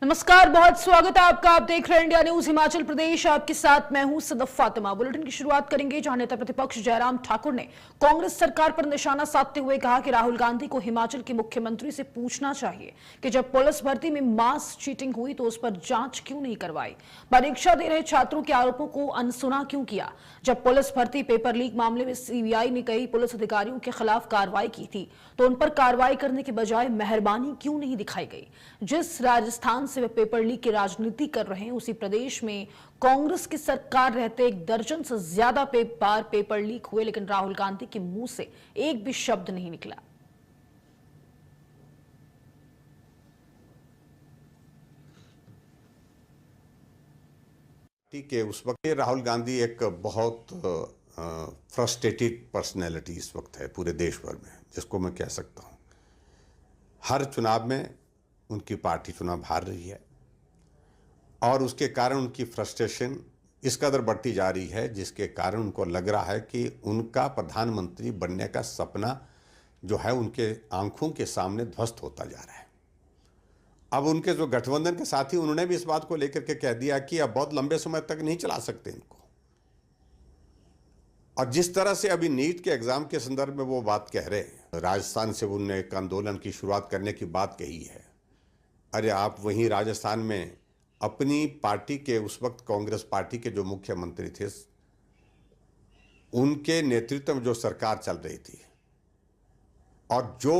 नमस्कार, बहुत स्वागत है आपका। आप देख रहे हैं इंडिया न्यूज हिमाचल प्रदेश। आपके साथ मैं हूं सदफ फातिमा। बुलेटिन की शुरुआत करेंगे जहां नेता प्रतिपक्ष जयराम ठाकुर ने कांग्रेस सरकार पर निशाना साधते हुए कहा कि राहुल गांधी को हिमाचल के मुख्यमंत्री से पूछना चाहिए कि जब पुलिस भर्ती में मास चीटिंग हुई तो उस पर जांच क्यों नहीं करवाई, परीक्षा दे रहे छात्रों के आरोपों को अनसुना क्यों किया, जब पुलिस भर्ती पेपर लीक मामले में सीबीआई ने कई पुलिस अधिकारियों के खिलाफ कार्रवाई की थी तो उन पर कार्रवाई करने के बजाय मेहरबानी क्यों नहीं दिखाई गई। जिस राजस्थान से वे पेपर लीक की राजनीति कर रहे हैं उसी प्रदेश में कांग्रेस की सरकार रहते 1 दर्जन से ज्यादा बार पेपर लीक हुए, लेकिन राहुल गांधी के मुंह से एक भी शब्द नहीं निकला। ठीक है, उस वक्त राहुल गांधी एक बहुत फ्रस्ट्रेटेड पर्सनैलिटी इस वक्त है पूरे देश भर में, जिसको मैं कह सकता हूँ। हर चुनाव में उनकी पार्टी चुनाव हार रही है और उसके कारण उनकी फ्रस्ट्रेशन इस कदर बढ़ती जा रही है, जिसके कारण उनको लग रहा है कि उनका प्रधानमंत्री बनने का सपना जो है उनके आंखों के सामने ध्वस्त होता जा रहा है। अब उनके जो गठबंधन के साथी, उन्होंने भी इस बात को लेकर के कह दिया कि अब बहुत लंबे समय तक नहीं चला सकते इनको। और जिस तरह से अभी नीट के एग्जाम के संदर्भ में वो बात कह रहे हैं, राजस्थान से उन्होंने एक आंदोलन की शुरुआत करने की बात कही है। अरे आप वहीं राजस्थान में अपनी पार्टी के, उस वक्त कांग्रेस पार्टी के जो मुख्यमंत्री थे, उनके नेतृत्व में जो सरकार चल रही थी और जो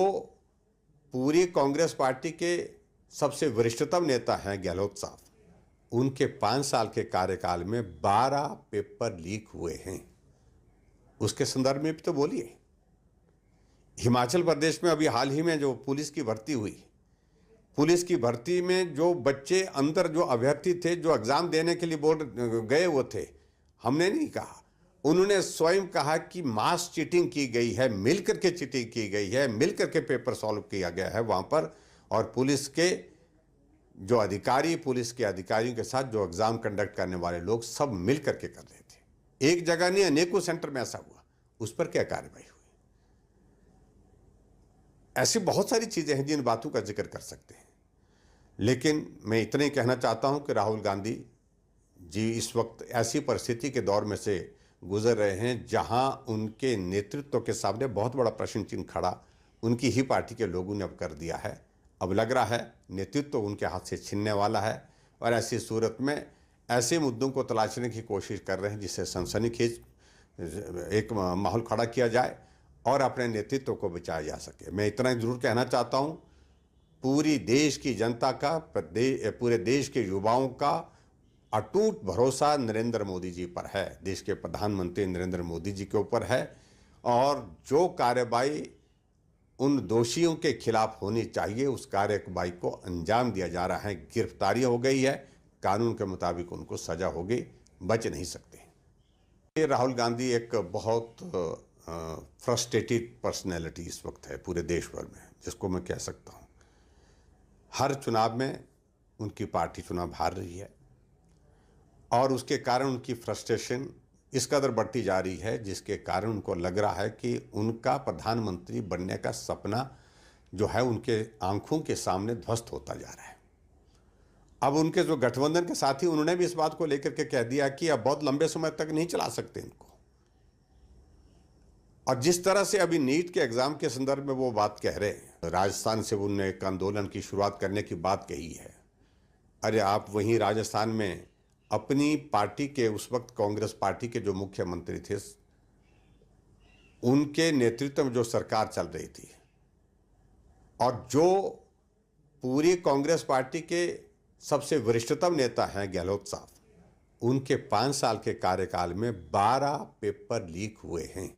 पूरी कांग्रेस पार्टी के सबसे वरिष्ठतम नेता हैं गहलोत साहब, उनके 5 साल के कार्यकाल में 12 पेपर लीक हुए हैं। उसके संदर्भ में भी तो बोलिए। हिमाचल प्रदेश में अभी हाल ही में जो पुलिस की भर्ती हुई, पुलिस की भर्ती में जो बच्चे अंदर, जो अभ्यर्थी थे, जो एग्जाम देने के लिए बोर्ड गए वो थे, हमने नहीं कहा, उन्होंने स्वयं कहा कि मास चीटिंग की गई है, मिलकर के चीटिंग की गई है, मिलकर के पेपर सॉल्व किया गया है वहां पर। और पुलिस के जो अधिकारी, पुलिस के अधिकारियों के साथ जो एग्जाम कंडक्ट करने वाले लोग सब मिल करके कर रहे थे। एक जगह नहीं, अनेकों सेंटर में ऐसा हुआ। उस पर क्या कार्रवाई हुई? ऐसी बहुत सारी चीजें हैं जिन बातों का जिक्र कर सकते हैं, लेकिन मैं इतना ही कहना चाहता हूं कि राहुल गांधी जी इस वक्त ऐसी परिस्थिति के दौर में से गुजर रहे हैं जहां उनके नेतृत्व के सामने बहुत बड़ा प्रश्न चिन्ह खड़ा उनकी ही पार्टी के लोगों ने अब कर दिया है। अब लग रहा है नेतृत्व उनके हाथ से छीनने वाला है और ऐसी सूरत में ऐसे मुद्दों को तलाशने की कोशिश कर रहे हैं जिससे सनसनीखेज एक माहौल खड़ा किया जाए और अपने नेतृत्व को बचाया जा सके। मैं इतना ही जरूर कहना चाहता हूं, पूरी देश की जनता का, पूरे देश के युवाओं का अटूट भरोसा नरेंद्र मोदी जी पर है, देश के प्रधानमंत्री नरेंद्र मोदी जी के ऊपर है। और जो कार्रवाई उन दोषियों के खिलाफ होनी चाहिए, उस कार्रवाई को अंजाम दिया जा रहा है। गिरफ्तारी हो गई है, कानून के मुताबिक उनको सजा होगी, बच नहीं सकते। राहुल गांधी एक बहुत फ्रस्ट्रेटेड पर्सनैलिटी इस वक्त है पूरे देश भर में, जिसको मैं कह सकता हूँ। हर चुनाव में उनकी पार्टी चुनाव हार रही है और उसके कारण उनकी फ्रस्ट्रेशन इस कदर बढ़ती जा रही है, जिसके कारण उनको लग रहा है कि उनका प्रधानमंत्री बनने का सपना जो है उनके आंखों के सामने ध्वस्त होता जा रहा है। अब उनके जो गठबंधन के साथी, उन्होंने भी इस बात को लेकर के कह दिया कि अब बहुत लंबे समय तक नहीं चला सकते इनको। और जिस तरह से अभी नीट के एग्जाम के संदर्भ में वो बात कह रहे हैं, राजस्थान से उन्होंने एक आंदोलन की शुरुआत करने की बात कही है। अरे आप वहीं राजस्थान में अपनी पार्टी के, उस वक्त कांग्रेस पार्टी के जो मुख्यमंत्री थे, उनके नेतृत्व में जो सरकार चल रही थी और जो पूरी कांग्रेस पार्टी के सबसे वरिष्ठतम नेता हैं गहलोत साहब, उनके 5 साल के कार्यकाल में 12 पेपर लीक हुए हैं।